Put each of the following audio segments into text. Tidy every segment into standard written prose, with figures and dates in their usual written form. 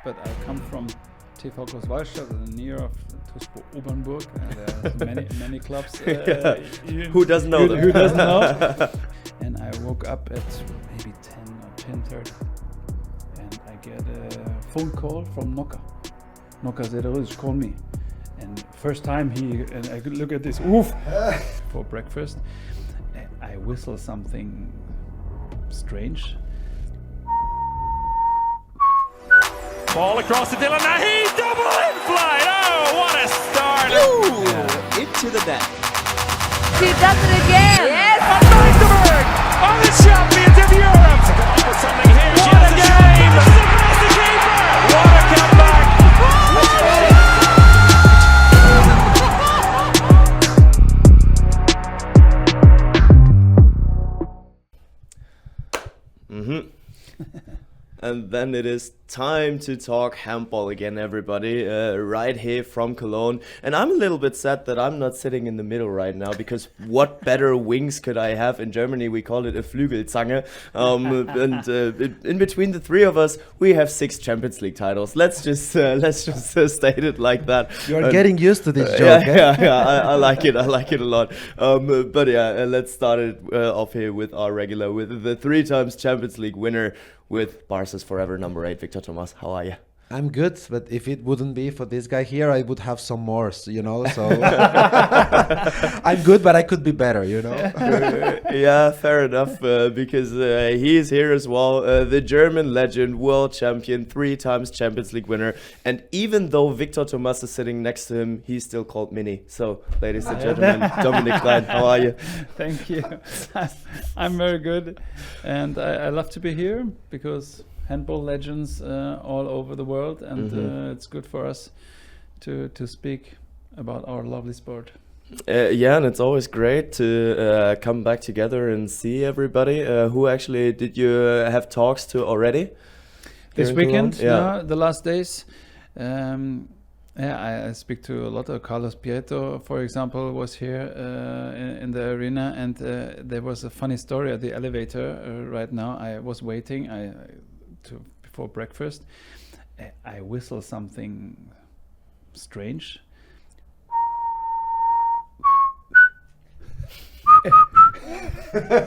but I come from TV Großwallstadt, near of Tuspo Obernburg. There's many clubs. Who doesn't know them? Who doesn't know? And I woke up at maybe 10 or 10:30, and I get a phone call from Noka. Noka Zederus called me, and first time and I could look at this for breakfast. I whistle something strange. Ball across to Dylan Nahi, double in flight. Oh, what a start! Into the net. She does it again. Yes. Van Dijksterberg are the champions of Europe. Come up with something here. She has a game. Surprise the keeper. What a comeback! And then it is time to talk handball again, everybody, right here from Cologne. And I'm a little bit sad that I'm not sitting in the middle right now, because what better wings could I have? In Germany, we call it a Flügelzange. In between the three of us, we have 6 Champions League titles. Let's just state it like that. You're getting used to this joke. I like it. I like it a lot. But let's start it off here with our regular, with the 3 times Champions League winner, with Barca's forever number 8, Víctor Tomàs. How are you? I'm good, but if it wouldn't be for this guy here, I would have some more, you know, so I'm good, but I could be better, you know. Yeah, fair enough, because he is here as well, the German legend, world champion, 3 times Champions League winner, and even though Víctor Tomàs is sitting next to him, he's still called Mini. So, ladies and gentlemen, Dominik Klein, how are you? Thank you. I'm very good, and I love to be here, because handball legends all over the world, and it's good for us to speak about our lovely sport. Yeah, and it's always great to come back together and see everybody. Who actually did you have talks to already? This weekend, yeah, the last days. I speak to a lot of Carlos Prieto, for example, was here in the arena, and there was a funny story at the elevator right now. I was waiting before breakfast. I whistle something strange.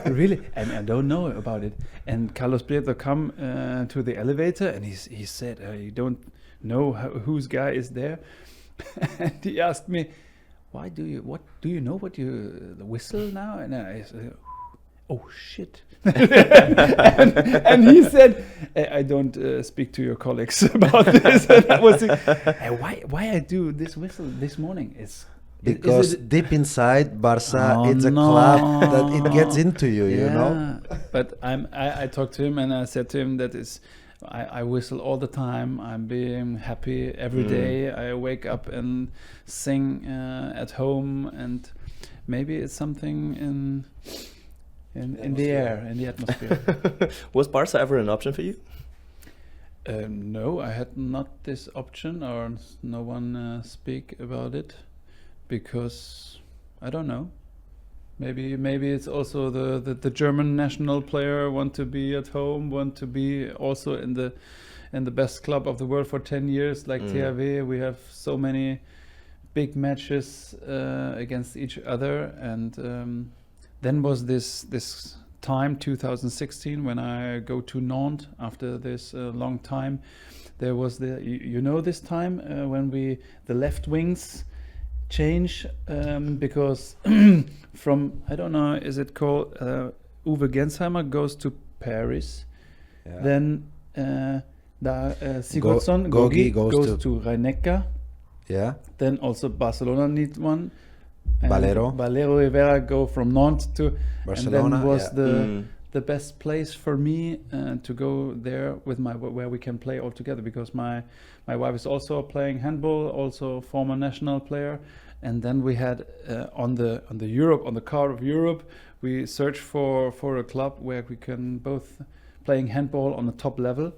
Really, and I don't know about it. And Carlos Prieto come to the elevator, and he said, "You don't know whose guy is there?" And he asked me, "What do you know what you whistle now?" And I said, "Oh shit!" and he said, "I don't speak to your colleagues about this." And that was why I do this whistle this morning. Because deep inside Barca, it's a club that it gets into you, you know. But I talked to him, and I said to him that I whistle all the time. I'm being happy every day. I wake up and sing at home, and maybe it's something in the air, in the atmosphere. Was Barca ever an option for you? No, I had not this option, or no one speak about it, because I don't know. Maybe it's also the German national player want to be at home, want to be also in the best club of the world for 10 years, like THW. We have so many big matches against each other, and then was this time 2016 when I go to Nantes after this long time. There was this time when the left wings change, because from, I don't know, is it called Uwe Gensheimer goes to Paris, then Sigurdsson Gogi goes to Rhein-Neckar, then also Barcelona need one. Valero Rivera go from Nantes to Barcelona, and then was the best place for me to go there with where we can play all together, because my wife is also playing handball, also former national player, and then we had on the card of Europe, we searched for a club where we can both playing handball on the top level,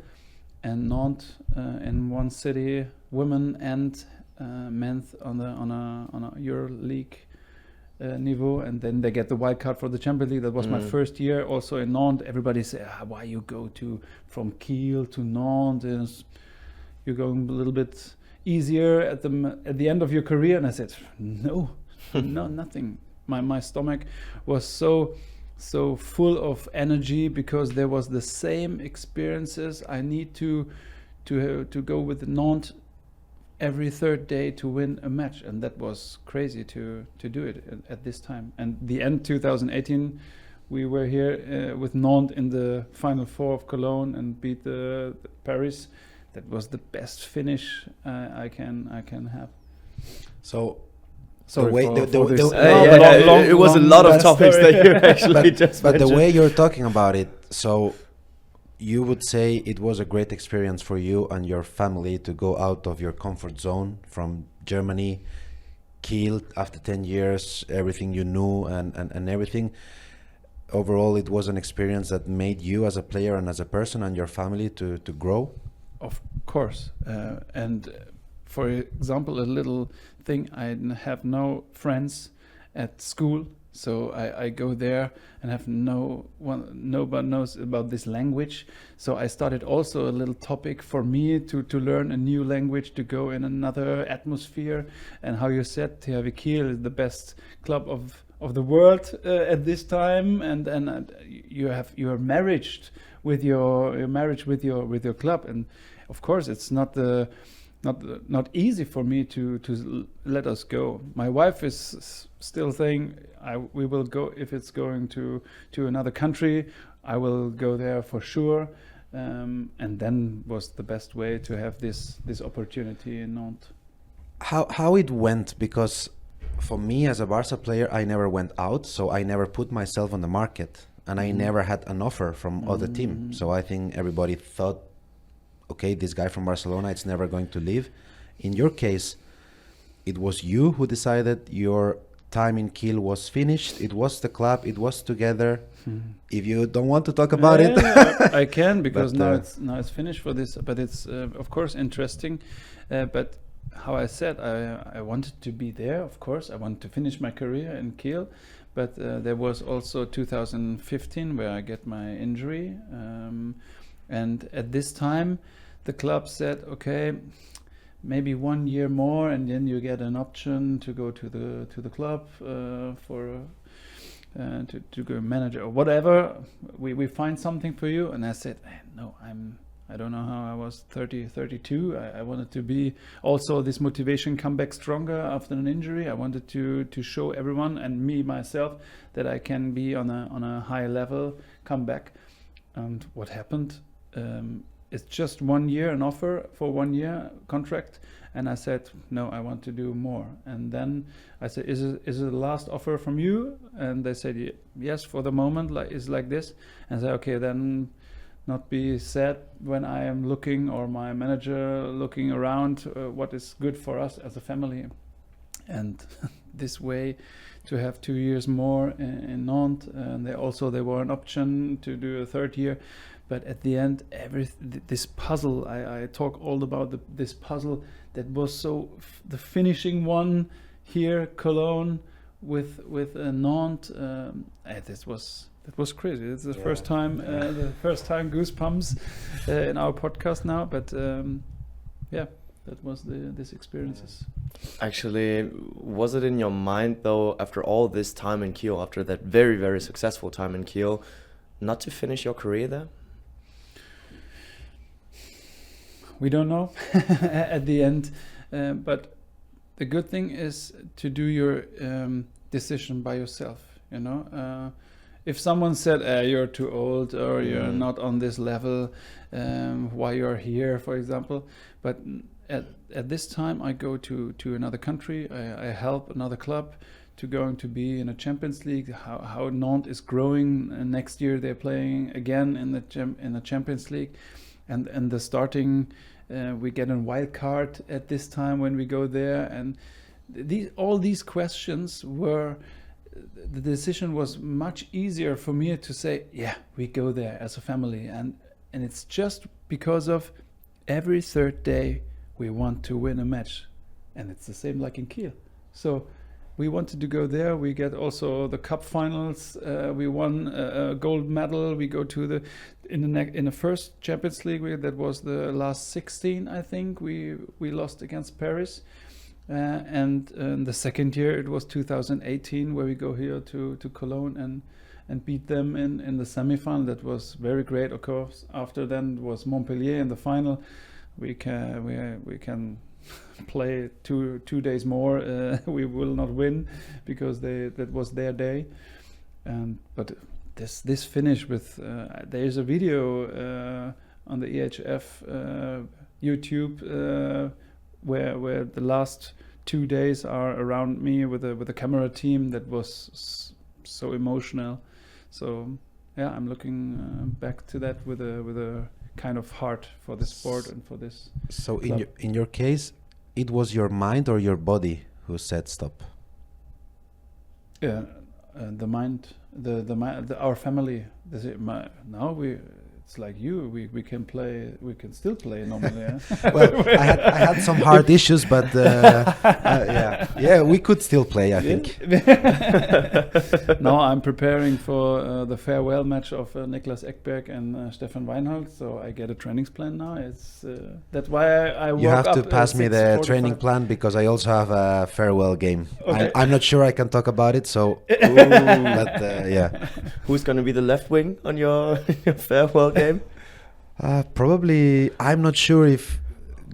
and Nantes in one city, women and men's on a Euro League niveau, and then they get the wild card for the Champions League. That was my first year also in Nantes. Everybody said, why you go from Kiel to Nantes? you're going a little bit easier at the end of your career. And I said, no, nothing. My stomach was so full of energy because there was the same experiences. I need to go with Nantes every third day to win a match, and that was crazy to do it at this time. And the end 2018, we were here with Nantes in the Final Four of Cologne and beat the Paris. That was the best finish I can have. So. Sorry the way for the, this. It was a lot of topics story. that you actually just but the mentioned. way you're talking about it, so you would say it was a great experience for you and your family to go out of your comfort zone from Germany, Kiel, after 10 years, everything you knew and everything. Overall, it was an experience that made you as a player and as a person and your family to grow. Of course. And for example, a little thing, I have no friends at school, so I go there and have nobody knows about this language. So I started also a little topic for me to learn a new language, to go in another atmosphere. And how you said, THW Kiel is the best club of the world at this time, and you are married with your club, and of course it's not easy for me to let us go. My wife is still saying we will go if it's going to another country. I will go there for sure, and then was the best way to have this opportunity in Nantes. How it went, because for me as a Barca player, I never went out, so I never put myself on the market, and I never had an offer from other team. So I think everybody thought, okay, this guy from Barcelona, it's never going to leave. In your case, it was you who decided your time in Kiel was finished. It was the club. It was together. If you don't want to talk about it, I can, because but, now it's finished for this. But it's of course interesting. But how I said, I wanted to be there. Of course, I wanted to finish my career in Kiel. But there was also 2015 where I get my injury, and at this time, the club said, okay, maybe 1 year more, and then you get an option to go to the club to go manager or whatever. We find something for you. And I said, no, I don't know how I was 32. I wanted to be also this motivation come back stronger after an injury. I wanted to show everyone and me myself that I can be on a high level, come back. And what happened? It's just 1 year, an offer for 1 year contract, and I said no, I want to do more. And then I said, is it the last offer from you? And they said yes, for the moment, is like this. And I said, okay, then not be sad when I am looking, or my manager looking around what is good for us as a family. And this way, to have 2 years more in Nantes, and there were an option to do a third year. But at the end, this puzzle, I talk all about this puzzle that was the finishing one here, Cologne, with Nantes. That was crazy. It's the first time goosebumps in our podcast now. But that was these experiences. Actually, was it in your mind though, after all this time in Kiel, after that very, very successful time in Kiel, not to finish your career there? We don't know at the end, but the good thing is to do your decision by yourself. You know, if someone said you're too old or you're not on this level, why you're here, for example. But at this time, I go to another country. I help another club to going to be in a Champions League. How Nantes is growing. Next year they're playing again in the Champions League, and the starting. We get a wild card at this time when we go there, and all these questions were. The decision was much easier for me to say, yeah, we go there as a family, and it's just because of every third day we want to win a match, and it's the same like in Kiel. So we wanted to go there. We get also the cup finals. We won a gold medal. We go to in the first Champions League. That was the last 16, I think. We lost against Paris, and the second year it was 2018 where we go here to Cologne and beat them in the semi-final. That was very great. Of course, after then it was Montpellier in the final. We can play two days more. We will not win because that was their day. But this finish with there is a video on the EHF YouTube where the last 2 days are around me with a camera team. That was so emotional. So yeah, I'm looking back to that with a kind of heart for the sport and for this. So club. in your case, it was your mind or your body who said stop? Yeah, the mind, our family. It's like you. We can play. We can still play normally. Yeah? Well, I had some hard issues, but yeah, we could still play. I think. Now I'm preparing for the farewell match of Niklas Ekberg and Stefan Weinhold. So I get a training plan now. It's that's why I You woke have to up pass me the 6:45. training plan because I also have a farewell game. Okay. I'm not sure I can talk about it. So, but yeah. Who's going to be the left wing on your farewell game? Probably, I'm not sure if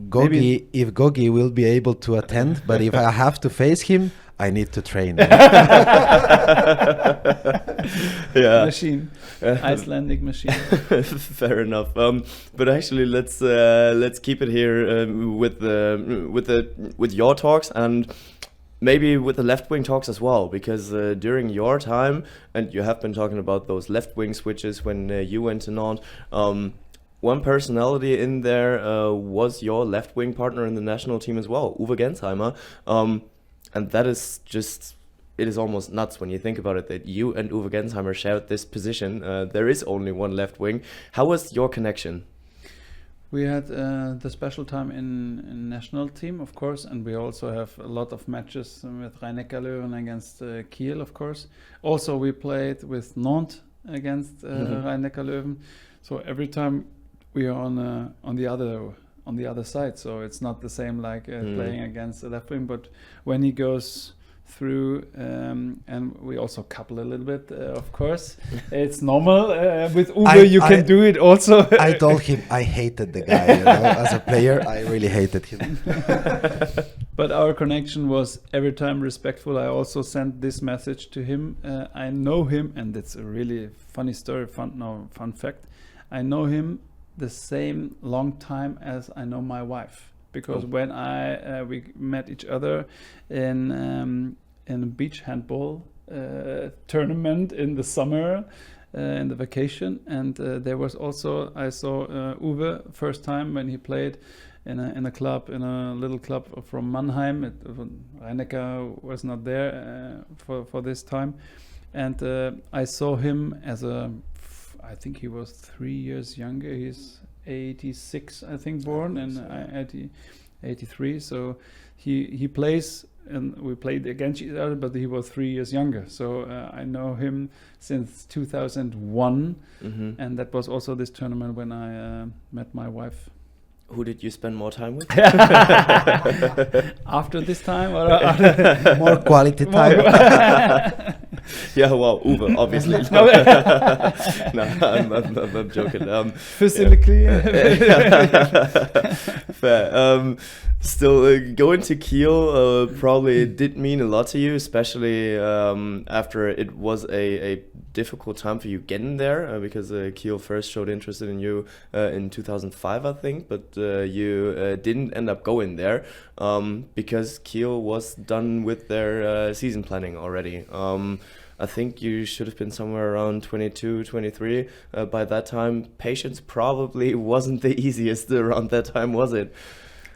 Gogi will be able to attend, but if I have to face him, I need to train. Yeah, Machine, Icelandic machine. fair enough. But actually, let's keep it here with your talks and maybe with the left wing talks as well, because during your time, and you have been talking about those left wing switches when you went to Nantes. One personality in there was your left wing partner in the national team as well, Uwe Gensheimer. And that is just, it is almost nuts when you think about it, that you and Uwe Gensheimer shared this position. There is only one left wing. How was your connection? We had the special time in national team, of course, and we also have a lot of matches with Rhein-Neckar Löwen against Kiel, of course. Also, we played with Nantes against Rhein-Neckar Löwen. So every time we are on the other side, so it's not the same like playing against the left wing. But when he goes through, and we also couple a little bit, of course, it's normal. With Uwe, can do it also. I told him I hated the guy. As a player, I really hated him. But our connection was every time respectful. I also sent this message to him. I know him, and it's a really funny story, fun fact. I know him the same long time as I know my wife, because when we met each other in a beach handball tournament in the summer, in the vacation, and there was also I saw Uwe first time when he played in a club, in a little club from Mannheim. Rhein-Neckar was not there for this time, and I saw him as I think he was 3 years younger. He's 86, I think, born, and 83. So he plays, and we played against each other, but he was 3 years younger. So I know him since 2001, and that was also this tournament when I met my wife. Who did you spend more time with? After this time, or More quality time. Yeah, well, Uwe, obviously. No, I'm joking. physically. Fair. Still, going to Kiel probably did mean a lot to you, especially after it was a difficult time for you getting there, because Kiel first showed interest in you in 2005, I think, but you didn't end up going there because Kiel was done with their season planning already. I think you should have been somewhere around 22, 23 by that time. Patience probably wasn't the easiest around that time, was it?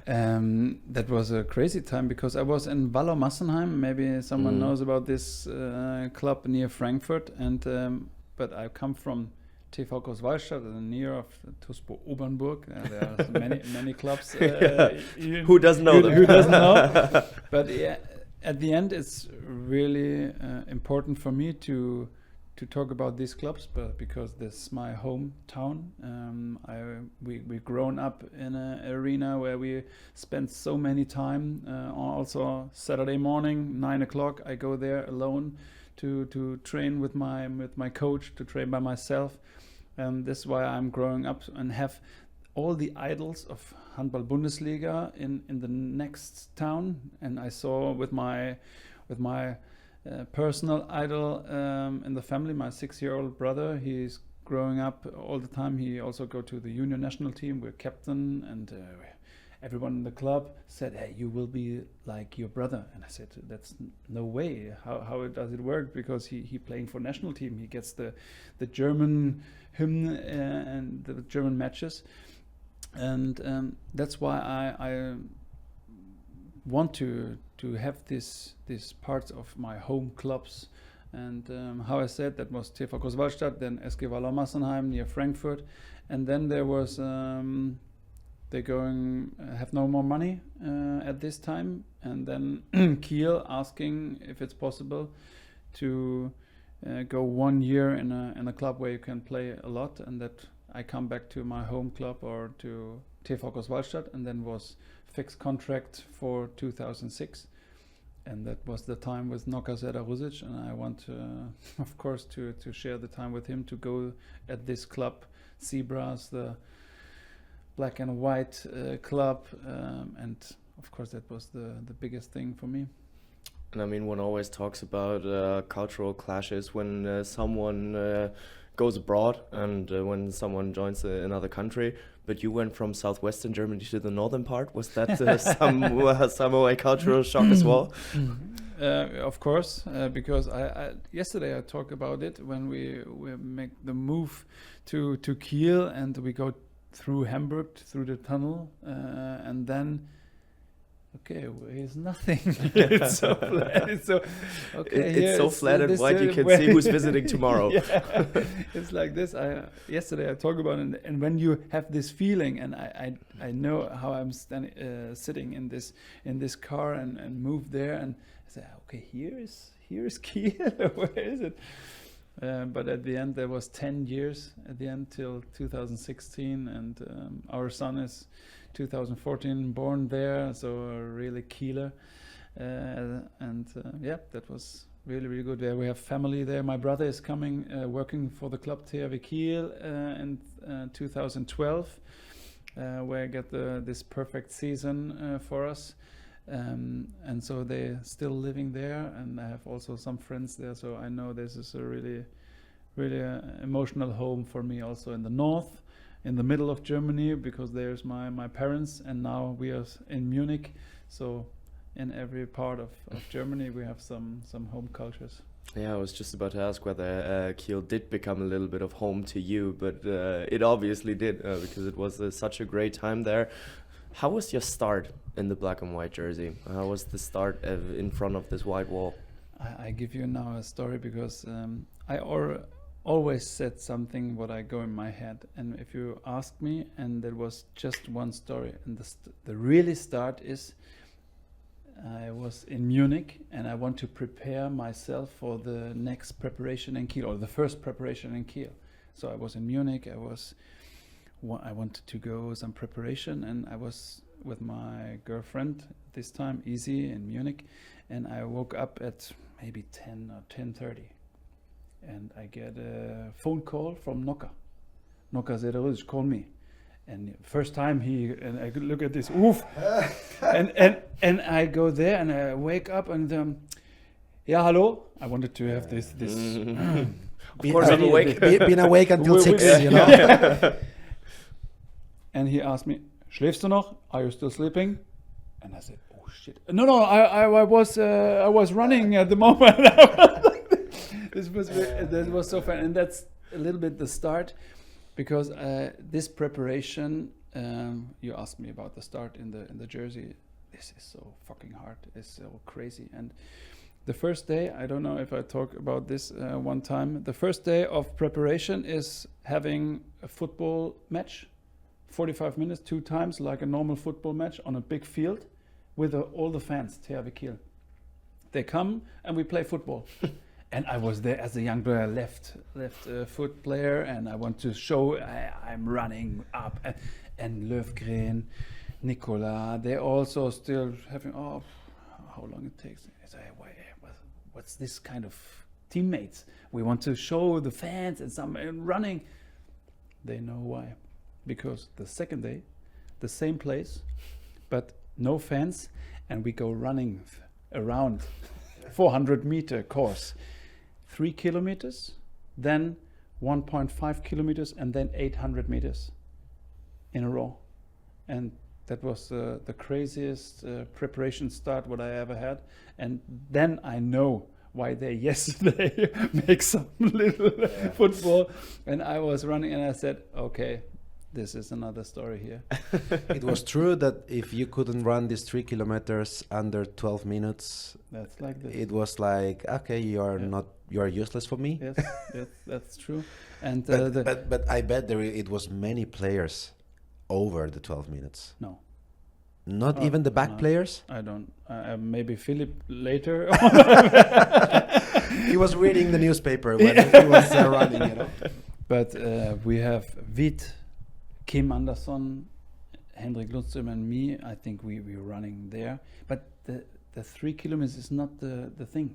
That was a crazy time because I was in Wallermassenheim. Maybe someone knows about this club near Frankfurt, and but I come from TV Großwallstadt, near of Tuspo Obernburg. There are many clubs. Who doesn't know them? Who doesn't know? But yeah, at the end, it's really important for me to talk about these clubs, but because this is my hometown. We grown up in an arena where we spent so many time. Also Saturday morning, 9 o'clock, I go there alone to train with my coach, to train by myself. This is why I'm growing up and have all the idols of Handball-Bundesliga in the next town. And I saw with my personal idol in the family, my 6-year-old brother. He's growing up all the time. He also go to the junior national team. We're captain, and everyone in the club said, "Hey, you will be like your brother." And I said, "That's no way. How does it work?" Because he playing for national team. He gets the German hymn and the German matches, and that's why I want to have these parts of my home clubs. And how I said, that was TV Großwallstadt, then SG Wallau Massenheim near Frankfurt, and then there was they have no more money at this time, and then Kiel asking if it's possible to go 1 year in a club where you can play a lot, and that I come back to my home club or to TV Großwallstadt, and then was fixed contract for 2006. And that was the time with Noka Zerarusic, and I want, of course, to share the time with him, to go at this club, Zebras, the black and white club, and of course that was the biggest thing for me. And I mean, one always talks about cultural clashes when someone goes abroad and when someone joins another country. But you went from southwestern Germany to the northern part. Was that some way cultural shock as well? Of course, because I yesterday I talked about it when we make the move to Kiel, and we go through Hamburg, through the tunnel, and then okay, here's nothing. It's so flat. It's so flat and wide you can see who's visiting tomorrow. Yeah, it's like this. Yesterday I talked about it, and when you have this feeling, and I know how I'm sitting in this car and move there, and I say, okay, here is Kiel. Where is it? But at the end there was 10 years at the end till 2016, and our son is 2014 born there, so really Kieler, and that was really good. There we have family there. My brother is coming working for the club THW Kiel in 2012, where I get this perfect season for us, and so they're still living there, and I have also some friends there, so I know this is a really emotional home for me, also in the north, in the middle of Germany, because there's my parents, and now we are in Munich. So in every part of Germany we have some home cultures. Yeah, I was just about to ask whether Kiel did become a little bit of home to you, but it obviously did, because it was such a great time there. How was your start in the black and white jersey? How was the start in front of this white wall? I give you now a story, because I always said something what I go in my head, and if you ask me, and there was just one story, and the really start is I was in Munich, and I want to prepare myself for the next preparation in Kiel, or the first preparation in Kiel. So I was in Munich, I wanted to go some preparation, and I was with my girlfriend this time, Easy, in Munich, and I woke up at maybe 10 or 10:30. And I get a phone call from Noka Zerarusic called me, and first time and I could look at this, oof, and I go there and I wake up and yeah, hello. I wanted to have this. Of course, I'm awake. Been awake until 6, you know. Yeah. And he asked me, "Schläfst du noch? Are you still sleeping?" And I said, "Oh shit! No, I was running at the moment." That was so fun, and that's a little bit the start, because this preparation. You asked me about the start in the jersey. This is so fucking hard. It's so crazy. And the first day, I don't know if I talk about this one time. The first day of preparation is having a football match, 45 minutes, 2 times, like a normal football match on a big field, with all the fans, THW Kiel. They come and we play football. And I was there as a young player, left foot player, and I want to show I'm running up. And Löfgren, Nicola, they're also still having, how long it takes. I say, what's this kind of teammates? We want to show the fans and some running. They know why. Because the second day, the same place, but no fans, and we go running around 400-meter course. 3 kilometers, then 1.5 kilometers, and then 800 meters in a row. And that was the craziest preparation start what I ever had. And then I know why they yesterday make some little football. And I was running and I said, okay, this is another story here. It was true that if you couldn't run these 3 kilometers under 12 minutes, that's like this. It was like, okay, you are useless for me. Yes, yes, that's true. And but I bet it was many players over the 12 minutes. No. Not even the back players? I don't. Maybe Philip later. He was reading the newspaper when he was running, you know. But we have Vit, Kim Andersson, Henrik Lundström and me. I think we were running there. But the 3 kilometers is not the thing.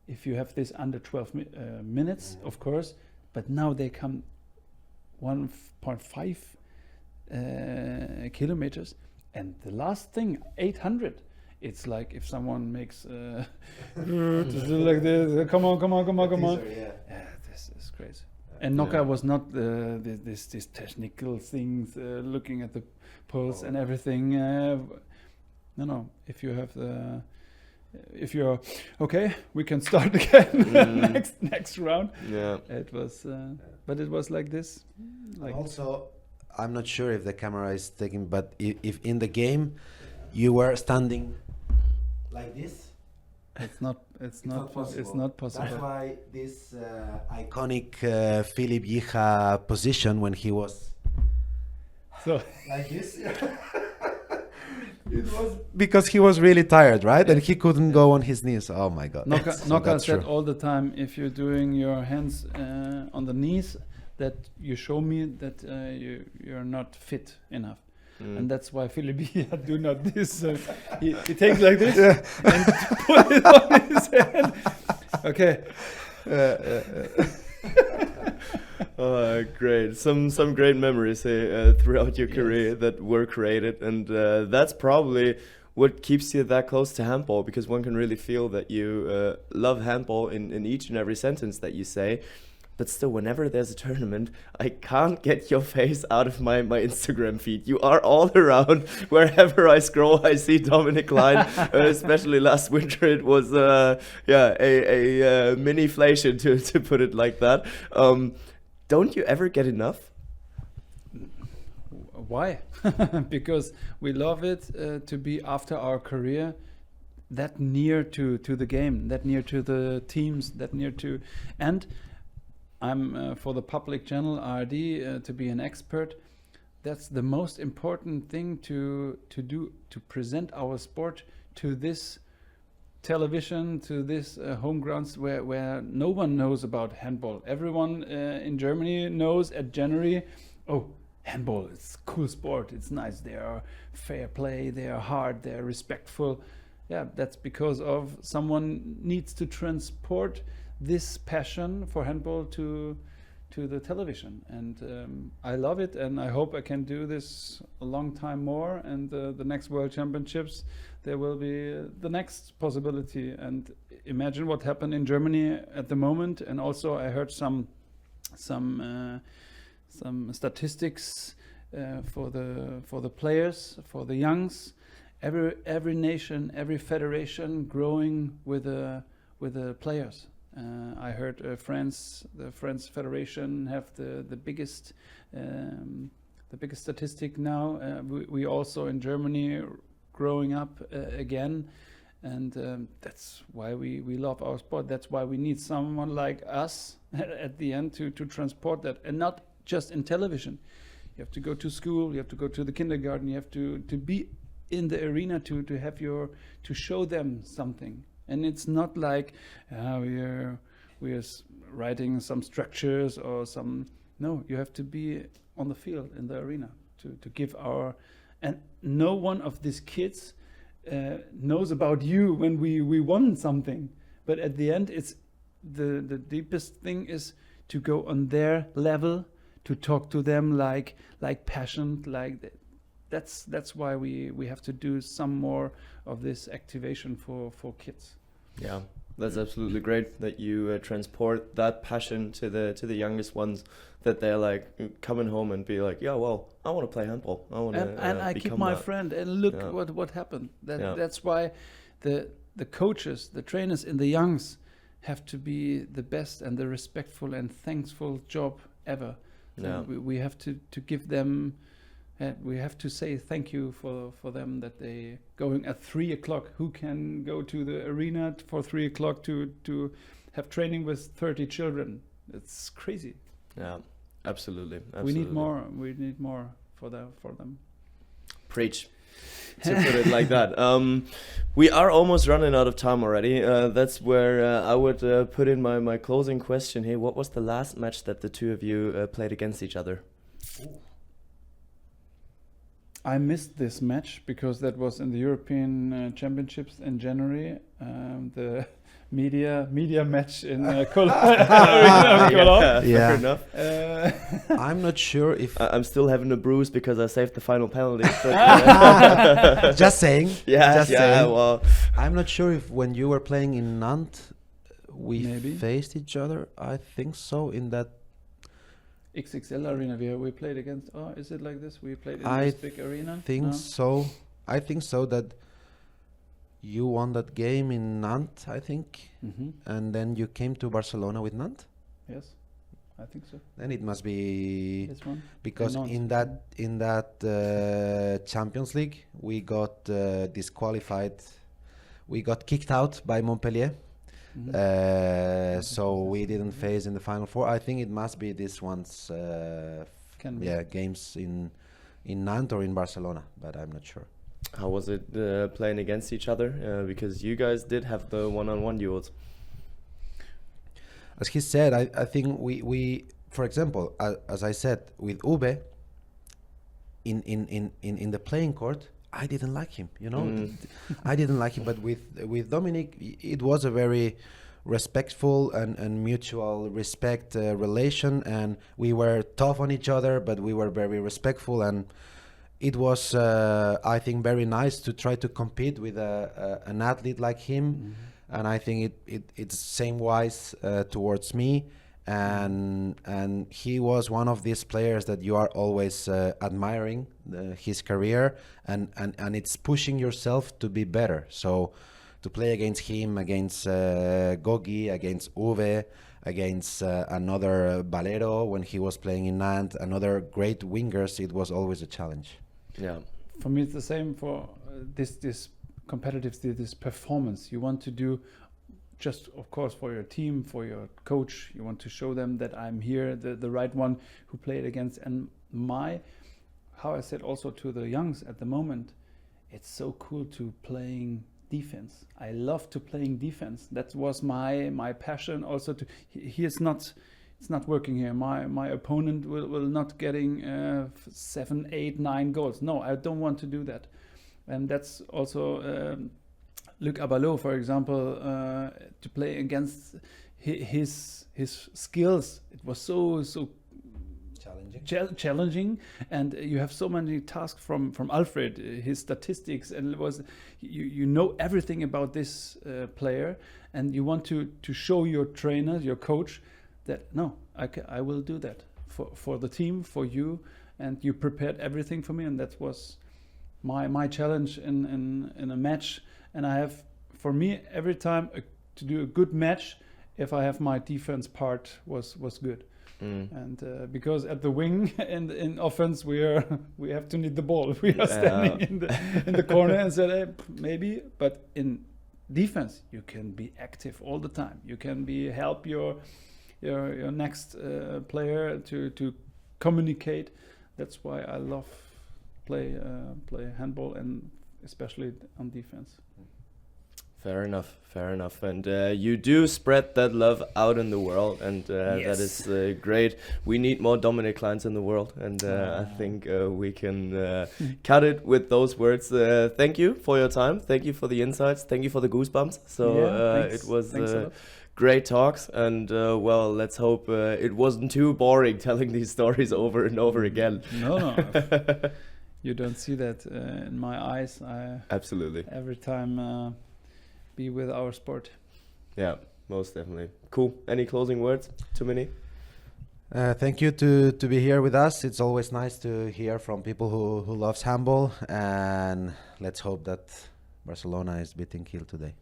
If you have this under 12 minutes, of course. But now they come 1.5 kilometers. And the last thing, 800. It's like if someone makes like this. Come on. Yeah, this is crazy. And Noka was not this technical things, looking at the pulse and everything. No. If you have if you're okay, we can start again next round. Yeah, it was, but it was like this. Like also, I'm not sure if the camera is taking, but if in the game you were standing like this. It's not possible. That's why this iconic Filip Jicha position when he was like this. It was because he was really tired, right? And he couldn't go on his knees. Oh my God. Noka said all the time, if you're doing your hands on the knees, that you show me that you're not fit enough. And that's why Filip do not this. He takes like this and put it on his head. Okay. Oh, great! Some great memories throughout your career that were created, and that's probably what keeps you that close to handball, because one can really feel that you love handball in each and every sentence that you say. But still, whenever there's a tournament, I can't get your face out of my Instagram feed. You are all around. Wherever I scroll, I see Dominik Klein. Especially last winter, it was a mini-flation, to put it like that. Don't you ever get enough? Why? Because we love it to be after our career that near to the game, that near to the teams, that near to... And I'm for the public channel ARD to be an expert. That's the most important thing to do, to present our sport to this television, to this home grounds where no one knows about handball. Everyone in Germany knows at January, oh, handball, it's a cool sport, it's nice, they are fair play, they are hard, they are respectful. Yeah, that's because of someone needs to transport this passion for handball to the television, and I love it, and I hope I can do this a long time more, and the next World Championships there will be the next possibility. And imagine what happened in Germany at the moment. And also I heard some statistics for the players, for the youngs. Every nation, every federation growing with the players. I heard France, the French Federation, have the biggest statistic now. We also in Germany growing up again, and that's why we love our sport. That's why we need someone like us at the end to transport that, and not just in television. You have to go to school, you have to go to the kindergarten, you have to be in the arena to show them something. and it's not like we are writing some structures or some. No, you have to be on the field in the arena to give our, and no one of these kids knows about you when we won something, but at the end it's the deepest thing is to go on their level, to talk to them like passionate, like that's why we have to do some more of this activation for kids. Yeah, that's absolutely great that you transport that passion to the youngest ones, that they're like coming home and be like, yeah, well, I want to play handball. I want to and I keep my friend, and look what happened. That's why the coaches, the trainers in the youngs have to be the best and the respectful and thankful job ever. Yeah. We have to give them. We have to say thank you for them, that they going at 3 o'clock. Who can go to the arena for 3 o'clock to have training with 30 children? It's crazy. Yeah, absolutely. We need more. We need more for them. Preach. To put it like that. We are almost running out of time already. That's where I would put in my closing question here. What was the last match that the two of you played against each other? I missed this match because that was in the European Championships in January. The media match in Cologne. Yeah. Fair enough. I'm not sure if I'm still having a bruise because I saved the final penalty. But just saying. Yeah, saying. Well, I'm not sure if when you were playing in Nantes, we Maybe. faced each other. I think so, in that. XXL arena we played against. Oh, is it like this? We played in I this big arena? think No? so. I think so, that you won that game in Nantes, I think, and then you came to Barcelona with Nantes. Yes, I think so. Then it must be This one? because Nantes. in that Champions League we got disqualified. We got kicked out by Montpellier. So we didn't face in the final four. I think it must be this one's Can be. games in Nantes or in Barcelona, but I'm not sure. how was it playing against each other? Because you guys did have the one-on-one duels. As he said, I think we for example, as I said, with Ube in the playing court, I didn't like him, you know. I didn't like him, but with Dominik, it was a very respectful and mutual respect relation, and we were tough on each other, but we were very respectful, and it was I think very nice to try to compete with an athlete like him, and I think it's same wise towards me. And he was one of these players that you are always admiring his career, and it's pushing yourself to be better. So to play against him, against Gogi, against Uwe, against another Valero when he was playing in Nantes, another great wingers, it was always a challenge. Yeah. For me, it's the same for this competitive, this performance. You want to do just, of course, for your team, for your coach. You want to show them that I'm here, the right one who played against. And how I said also to the youngs at the moment, it's so cool to playing defense. I love to playing defense. That was my passion also. It's not working here. My opponent will not getting 7, 8, 9 goals. No, I don't want to do that. And that's also Luc Abalo, for example, to play against his skills. It was so challenging, and you have so many tasks from Alfred, his statistics, and it was you know everything about this player, and you want to show your trainer, your coach, that no, I will do that for the team, for you, and you prepared everything for me, and that was my challenge in a match. And I have, for me, every time to do a good match, if I have my defense part was good. And because at the wing and in offense we have to need the ball. We are standing in the corner and said, hey, maybe. But in defense, you can be active all the time. You can help your next player to communicate. That's why I love play handball, and especially on defense. Fair enough. And you do spread that love out in the world, and that is great. We need more Dominik Kleins in the world, and I think we can cut it with those words. Thank you for your time. Thank you for the insights. Thank you for the goosebumps. So it was great talks, and well, let's hope it wasn't too boring telling these stories over and over again. No. You don't see that in my eyes. Absolutely. Every time be with our sport. Yeah, most definitely. Cool. Any closing words, Dominik? Thank you to be here with us. It's always nice to hear from people who loves handball, and let's hope that Barcelona is beating Kiel today.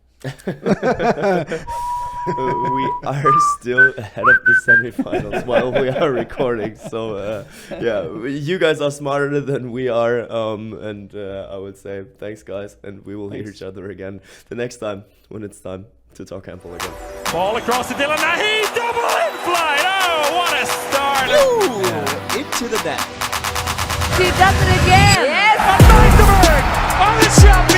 We are still ahead of the semifinals while we are recording. So you guys are smarter than we are, and I would say thanks, guys, and we will hear each other again the next time when it's time to talk handball again. Ball across to Dylan Nahi, double in flight. Oh, what a start! Into the net. She does it again. Yes. Van Dijvenberg on the shot